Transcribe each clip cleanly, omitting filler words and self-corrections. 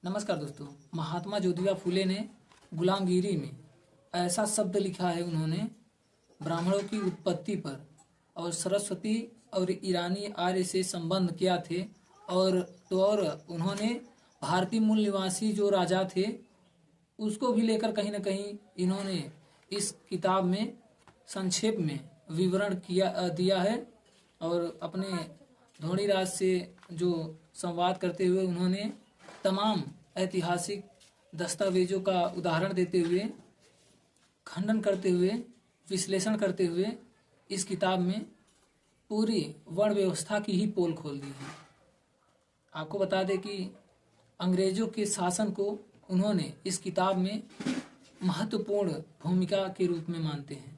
नमस्कार दोस्तों। महात्मा ज्योतिबा फुले ने गुलामगिरी में ऐसा शब्द लिखा है उन्होंने ब्राह्मणों की उत्पत्ति पर, और सरस्वती और ईरानी आर्य से संबंध क्या थे, और उन्होंने भारतीय मूल निवासी जो राजा थे उसको भी लेकर कहीं ना कहीं इन्होंने इस किताब में संक्षेप में विवरण दिया है। और अपने धोनीराज से जो संवाद करते हुए उन्होंने तमाम ऐतिहासिक दस्तावेजों का उदाहरण देते हुए, खंडन करते हुए, विश्लेषण करते हुए इस किताब में पूरी वर्ण व्यवस्था की ही पोल खोल दी है। आपको बता दें कि अंग्रेजों के शासन को उन्होंने इस किताब में महत्वपूर्ण भूमिका के रूप में मानते हैं।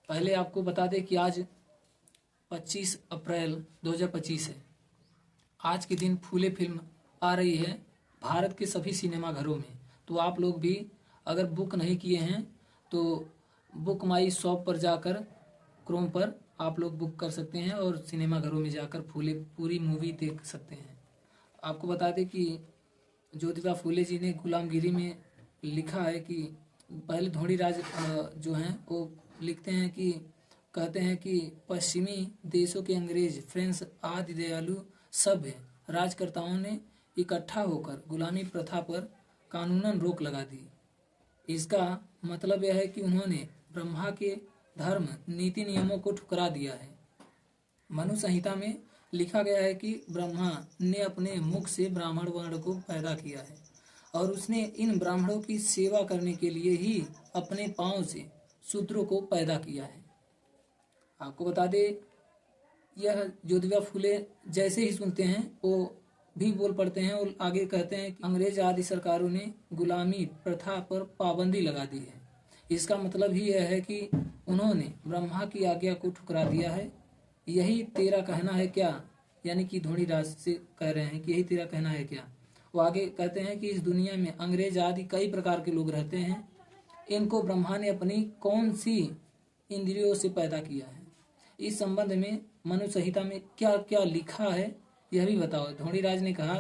पहले आपको बता दें कि आज 25 अप्रैल 2025 है। आज के दिन फूले फिल्म आ रही है भारत के सभी सिनेमा घरों में। तो आप लोग भी अगर बुक नहीं किए हैं तो बुक माई शॉप पर जाकर क्रोम पर आप लोग बुक कर सकते हैं और सिनेमा घरों में जाकर फूले पूरी मूवी देख सकते हैं। आपको बता दें कि ज्योतिबा फूले जी ने गुलामगिरी में लिखा है कि पहले धोनीराज जो हैं वो लिखते हैं कि कहते हैं कि पश्चिमी देशों के अंग्रेज, फ्रेंच आदि दयालु सभ्य राजकर्ताओं ने इकट्ठा होकर गुलामी प्रथा पर कानूनन रोक लगा दी। इसका मतलब यह है कि उन्होंने ब्रह्मा के धर्म नीति नियमों को ठुकरा दिया है। मनु संहिता में लिखा गया है कि ब्रह्मा ने अपने मुख से ब्राह्मण वर्ण को पैदा किया है और उसने इन ब्राह्मणों की सेवा करने के लिए ही अपने पांव से शूद्रों को पैदा किया है। आपको बता दे, यह ज्योतिबा फूले जैसे ही सुनते हैं वो भी बोल पड़ते हैं और आगे कहते हैं कि अंग्रेज आदि सरकारों ने गुलामी प्रथा पर पाबंदी लगा दी है। इसका मतलब ही यह है कि उन्होंने ब्रह्मा की आज्ञा को ठुकरा दिया है। यही तेरा कहना है क्या, यानी कि धोनीराज से कह रहे हैं कि यही तेरा कहना है क्या। वो आगे कहते हैं कि इस दुनिया में अंग्रेज आदि कई प्रकार के लोग रहते हैं, इनको ब्रह्मा ने अपनी कौन सी इंद्रियों से पैदा किया है। इस संबंध में मनु संहिता में क्या क्या लिखा है यह भी बताओ। धोनीराज ने कहा,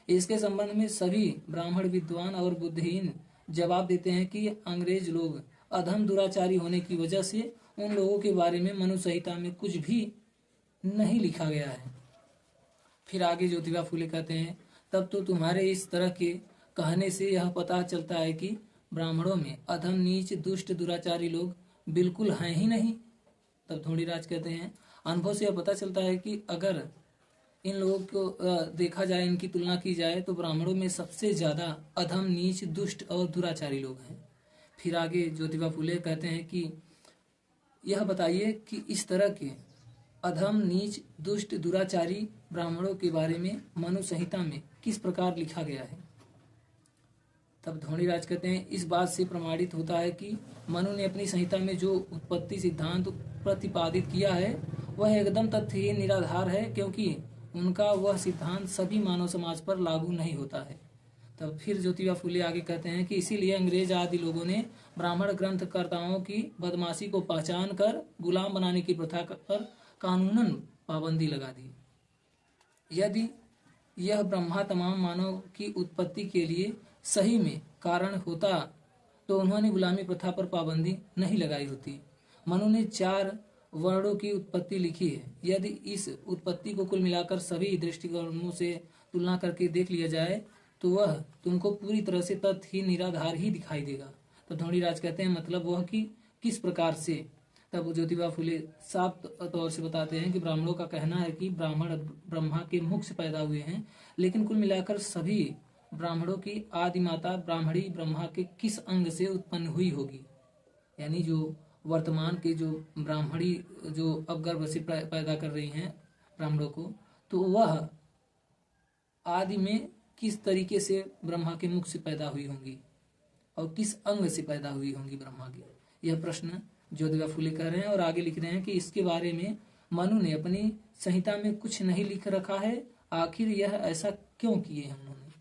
इसके संबंध में सभी ब्राह्मण विद्वान और बुद्धिहीन जवाब देते हैं कि अंग्रेज लोग अधम दुराचारी होने की वजह से उन लोगों के बारे में मनु संहिता में कुछ भी नहीं लिखा गया है। फिर आगे ज्योतिबा फूले कहते हैं, तब तो तुम्हारे इस तरह के कहने से यह पता चलता है कि ब्राह्मणों में अधम, नीच, दुष्ट, दुराचारी लोग बिल्कुल हैं ही नहीं। तब धोनीराज कहते हैं, अनुभव से यह पता चलता है कि अगर इन लोगों को देखा जाए, इनकी तुलना की जाए तो ब्राह्मणों में सबसे ज्यादा अधम, नीच, दुष्ट और दुराचारी लोग हैं। फिर आगे ज्योतिबा फूले कहते हैं कि यह बताइए कि इस तरह के अधम, नीच, दुष्ट, दुराचारी ब्राह्मणों के बारे में मनु संहिता में किस प्रकार लिखा गया है। तब धोनीराज कहते हैं, इस बात से प्रमाणित होता है कि मनु ने अपनी संहिता में जो उत्पत्ति सिद्धांत प्रतिपादित किया है वह एकदम तथ्यहीन, निराधार है, क्योंकि उनका वह सिद्धांत सभी मानव समाज पर लागू नहीं होता है। तब फिर ज्योतिबा फूले आगे कहते हैं कि इसीलिए अंग्रेज आदि लोगों ने ब्राह्मण ग्रंथकर्ताओं की बदमाशी को पहचान कर गुलाम बनाने की प्रथा पर कानूनन पाबंदी लगा दी। यदि यह ब्रह्मा तमाम मानव की उत्पत्ति के लिए सही में कारण होता तो उन्होंने गुलामी प्रथा पर पाबंदी नहीं लगाई होती। मनु ने 4 वर्णों की उत्पत्ति लिखी है। यदि इस उत्पत्ति को कुल मिलाकर सभी दृष्टिकोणों से तुलना करके देख लिया जाए तो वह तुमको पूरी तरह से तथ्य निराधार ही दिखाई देगा। तो धोनीराज कहते हैं, मतलब वह कि किस प्रकार से। तब ज्योतिबा फूले साफ तौर से बताते हैं कि ब्राह्मणों का कहना है कि ब्राह्मण ब्रह्मा के मुख से पैदा हुए हैं, लेकिन कुल मिलाकर सभी ब्राह्मणों की आदि माता ब्राह्मणी ब्रह्मा के किस अंग से उत्पन्न हुई होगी, यानी जो वर्तमान के जो ब्राह्मणी जो अब गर्भ से पैदा कर रही हैं ब्राह्मणों को, तो वह आदि में किस तरीके से ब्रह्मा के मुख से पैदा हुई होंगी और किस अंग से पैदा हुई होंगी ब्रह्मा के। यह प्रश्न ज्योतिबा फूले कर रहे हैं और आगे लिख रहे हैं कि इसके बारे में मनु ने अपनी संहिता में कुछ नहीं लिख रखा है, आखिर यह ऐसा क्यों किए हैं उन्होंने,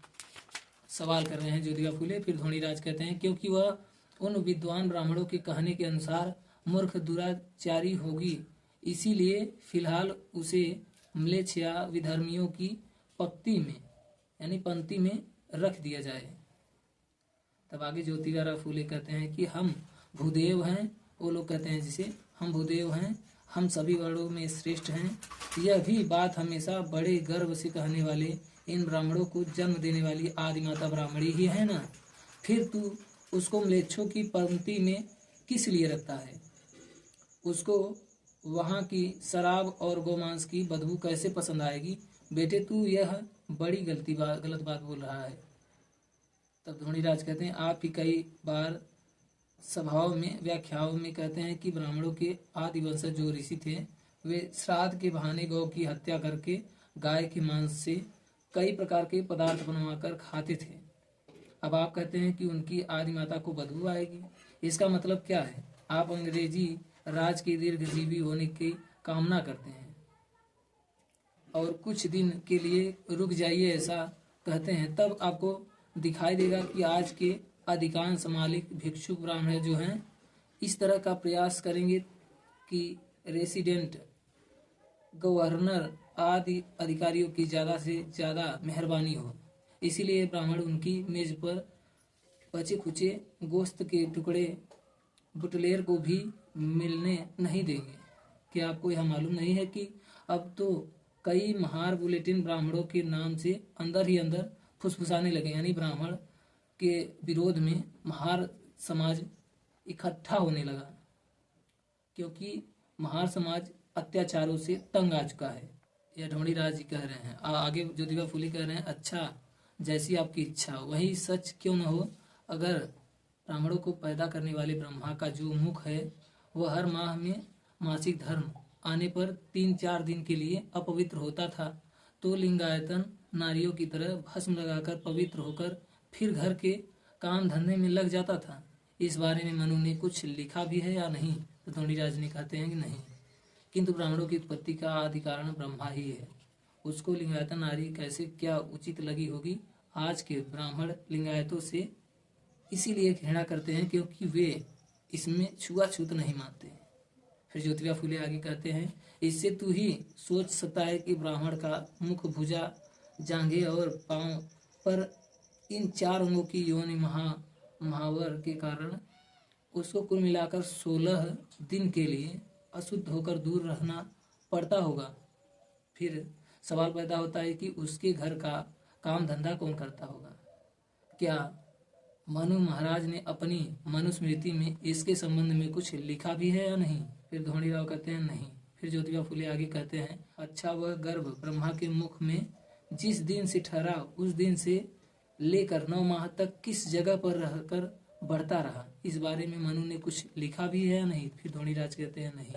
सवाल कर रहे हैं ज्योतिबा फूले। फिर धोनीराज कहते हैं, क्योंकि वह उन विद्वान ब्राह्मणों के कहने के अनुसार मूर्ख, दुराचारी होगी, इसीलिए फिलहाल उसे म्लेच्छ या विधर्मियों की पंक्ति में रख दिया जाए। तब आगे ज्योतिबा फूले कहते हैं कि हम भूदेव हैं। वो लोग कहते हैं जिसे हम भूदेव हैं, हम सभी वर्णों में श्रेष्ठ हैं। यह भी बात हमेशा बड़े गर्व से कहने वाले इन ब्राह्मणों को जन्म देने वाली आदि माता ब्राह्मणी ही है ना। फिर तू उसको म्लेच्छों की पंक्ति में किस लिए रखता है? उसको वहाँ की शराब और गोमांस की बदबू कैसे पसंद आएगी? बेटे तू यह बड़ी गलत बात बोल रहा है। तब धोनीराज कहते हैं आप ही कई बार सभाओं में व्याख्याओं में कहते हैं कि ब्राह्मणों के आदि वंशज जो ऋषि थे वे श्राद्ध के बहाने गौ की हत्या करके गाय के मांस से कई प्रकार के पदार्थ बनवाकर खाते थे। अब आप कहते हैं कि उनकी आदि माता को बदबू आएगी। इसका मतलब क्या है? आप अंग्रेजी राज के दीर्घजीवी होने की कामना करते हैं और कुछ दिन के लिए रुक जाइए ऐसा कहते हैं। तब आपको दिखाई देगा कि आज के अधिकांश मालिक भिक्षुक ब्राह्मण जो हैं इस तरह का प्रयास करेंगे कि रेसिडेंट गवर्नर आदि अधिकारियों की ज़्यादा से ज़्यादा मेहरबानी हो। इसीलिए ब्राह्मण उनकी मेज पर बचे खुचे गोश्त के टुकड़े बुटलेर को भी मिलने नहीं देंगे। क्या आपको यह मालूम नहीं है कि अब तो कई महार बुलेटिन ब्राह्मणों के नाम से अंदर ही अंदर फुसफुसाने लगे, यानी ब्राह्मण के विरोध में महार समाज इकट्ठा होने लगा, क्योंकि महार समाज अत्याचारों से तंग आ चुका है। यह ढोंढीराज जी कह रहे हैं। आगे ज्योतिबा फूले कह रहे हैं अच्छा जैसी आपकी इच्छा वही सच क्यों न हो। अगर ब्राह्मणों को पैदा करने वाले ब्रह्मा का जो मुख है वह हर माह में मासिक धर्म आने पर 3-4 दिन के लिए अपवित्र होता था तो लिंगायतन नारियों की तरह भस्म लगाकर पवित्र होकर फिर घर के काम धंधे में लग जाता था। इस बारे में मनु ने कुछ लिखा भी है या नहीं? तो धोनीराज ने कहते हैं कि नहीं, किंतु ब्राह्मणों की उत्पत्ति का आदि कारण ब्रह्मा ही है। उसको लिंगायतन नारी कैसे क्या उचित लगी होगी? आज के ब्राह्मण लिंगायतों से इसीलिए घृणा करते हैं क्योंकि वे इसमें छुआछूत नहीं मानते। फिर ज्योतिबा फूले आगे कहते हैं इससे तू ही सोच सकता है कि ब्राह्मण का मुख, भुजा, जांघें और पांव पर इन 4 अंगों की योनि महावर के कारण उसको कुल मिलाकर 16 दिन के लिए अशुद्ध होकर दूर रहना पड़ता होगा। फिर सवाल पैदा होता है कि उसके घर का काम धंधा कौन करता होगा? क्या मनु महाराज ने अपनी मनुस्मृति में इसके संबंध में कुछ लिखा भी है या नहीं? फिर धोनीराव कहते हैं नहीं। फिर ज्योतिबा फूले आगे कहते हैं अच्छा वह गर्भ ब्रह्मा के मुख में जिस दिन से ठहरा उस दिन से लेकर 9 माह तक किस जगह पर रहकर बढ़ता रहा, इस बारे में मनु ने कुछ लिखा भी है या नहीं? फिर धोनीराज कहते हैं नहीं।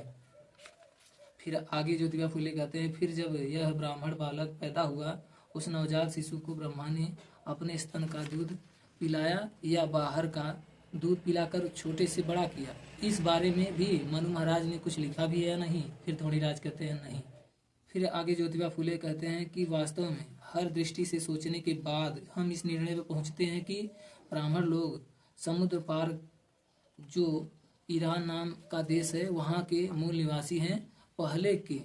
फिर आगे ज्योतिबा फूले कहते हैं फिर जब यह ब्राह्मण बालक पैदा हुआ उस नवजात शिशु को ब्रह्मा ने अपने स्तन का दूध पिलाया या बाहर का दूध पिलाकर छोटे से बड़ा किया, इस बारे में भी मनु महाराज ने कुछ लिखा भी है या नहीं? फिर धोनीराज कहते हैं नहीं। फिर आगे ज्योतिबा फूले कहते हैं कि वास्तव में हर दृष्टि से सोचने के बाद हम इस निर्णय पर पहुंचते हैं कि ब्राह्मण लोग समुद्र पार जो ईरान नाम का देश है वहाँ के मूल निवासी हैं। पहले के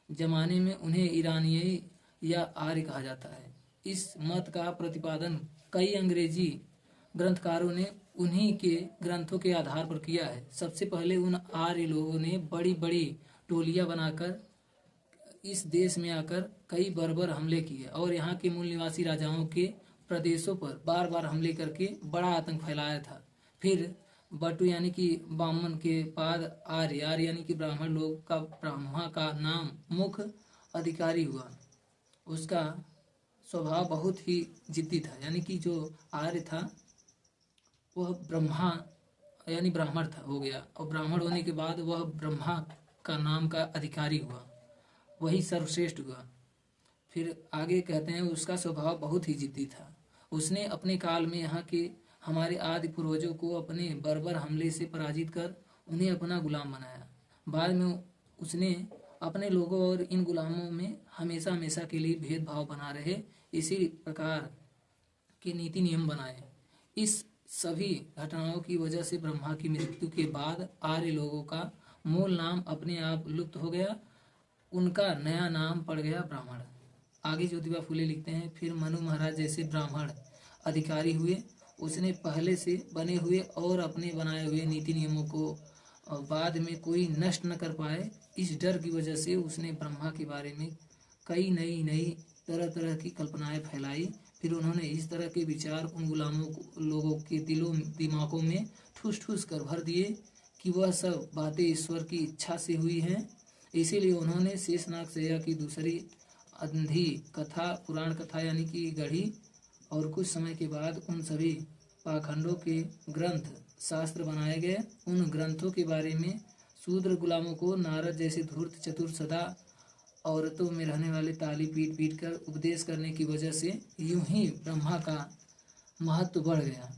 जमाने में उन्हें ईरानियई या आर्य कहा जाता है। इस मत का प्रतिपादन कई अंग्रेजी ग्रंथकारों ने उन्हीं के ग्रंथों के आधार पर किया है। सबसे पहले उन आर्य लोगों ने बड़ी बड़ी टोलियां बनाकर इस देश में आकर कई बर्बर हमले किए और यहाँ के मूल निवासी राजाओं के प्रदेशों पर बार बार हमले करके बड़ा आतंक फैलाया था। फिर बटु यानी कि बामन के बाद आर्य यानी कि ब्राह्मण लोग का ब्रह्मा का नाम मुख्य अधिकारी हुआ। उसका स्वभाव बहुत ही जिद्दी था, यानी कि जो आर्य था वह ब्रह्मा यानी ब्राह्मण था हो गया और ब्राह्मण होने के बाद वह ब्रह्मा का नाम का अधिकारी हुआ, वही सर्वश्रेष्ठ हुआ। फिर आगे कहते हैं उसका स्वभाव बहुत ही जिद्दी था। उसने अपने काल में यहाँ के हमारे आदि पूर्वजों को अपने बर्बर हमले से पराजित कर उन्हें अपना गुलाम बनाया। बाद में उसने अपने लोगों और इन गुलामों में हमेशा हमेशा के लिए भेदभाव बना रहे इसी प्रकार के नीति नियम बनाए। इस सभी घटनाओं की वजह से ब्रह्मा की मृत्यु के बाद आर्य लोगों का मूल नाम अपने आप लुप्त हो गया, उनका नया नाम पड़ गया ब्राह्मण। आगे ज्योतिबा फूले लिखते हैं फिर मनु महाराज जैसे ब्राह्मण अधिकारी हुए। उसने पहले से बने हुए और अपने बनाए हुए नीति नियमों को बाद में कोई नष्ट न कर पाए, इस डर की वजह से उसने ब्रह्मा के बारे में कई नई नई तरह तरह की कल्पनाएं फैलाई। फिर उन्होंने इस तरह के विचार उन लोगों के दिमागों में ठूस ठूस कर भर दिए कि वह सब बातें ईश्वर की इच्छा से हुई हैं। इसीलिए उन्होंने शेषनाग शैया की दूसरी अंधी कथा, पुराण कथा यानी कि गढ़ी, और कुछ समय के बाद उन सभी पाखंडों के ग्रंथ शास्त्र बनाए गए। उन ग्रंथों के बारे में शूद्र गुलामों को नारद जैसे धूर्त चतुर सदा औरतों में रहने वाले ताली पीट पीट कर उपदेश करने की वजह से यूं ही ब्रह्मा का महत्व बढ़ गया।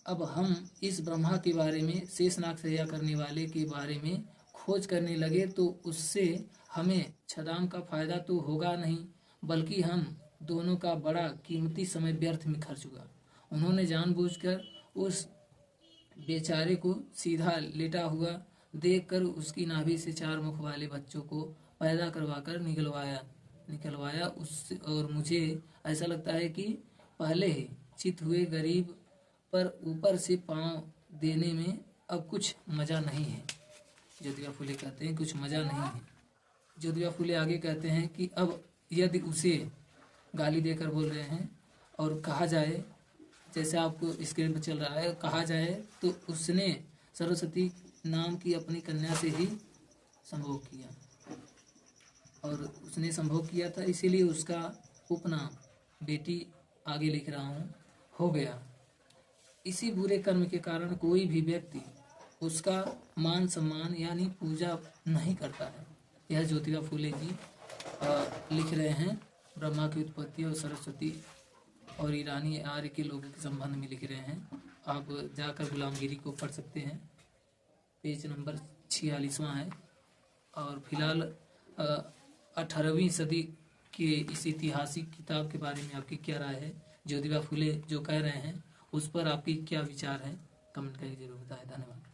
अब हम इस ब्रह्मा के बारे में, शेषनाग शैया करने वाले के बारे में खोज करने लगे तो उससे हमें छदाम का फायदा तो होगा नहीं, बल्कि हम दोनों का बड़ा कीमती समय व्यर्थ में खर्च हुआ। उन्होंने जानबूझकर उस बेचारे को सीधा लेटा हुआ देखकर उसकी नाभि से 4 मुख वाले बच्चों को पैदा करवाकर निकलवाया उससे। और मुझे ऐसा लगता है कि पहले ही चित हुए गरीब पर ऊपर से पांव देने में अब कुछ मजा नहीं है। ज्योतिबा फुले कहते हैं कुछ मजा नहीं है। ज्योतिबा फुले आगे कहते हैं कि अब यदि उसे गाली देकर बोल रहे हैं और कहा जाए, जैसे आपको स्क्रीन पर चल रहा है, कहा जाए तो उसने सरस्वती नाम की अपनी कन्या से ही संभोग किया, और उसने संभोग किया था, इसीलिए उसका उपनाम बेटी आगे लिख रहा हूँ हो गया। इसी बुरे कर्म के कारण कोई भी व्यक्ति उसका मान सम्मान यानी पूजा नहीं करता है। यह ज्योतिबा फुले जी लिख रहे हैं, ब्रह्मा की उत्पत्ति और सरस्वती और ईरानी आर्य के लोगों के संबंध में लिख रहे हैं। आप जाकर गुलामगिरी को पढ़ सकते हैं, पेज नंबर 46वां है। और फिलहाल 18वीं सदी के इस ऐतिहासिक किताब के बारे में आपकी क्या राय है? ज्योतिबा फुले जो कह रहे हैं उस पर आपकी क्या विचार है? कमेंट करके जरूर बताएं। धन्यवाद।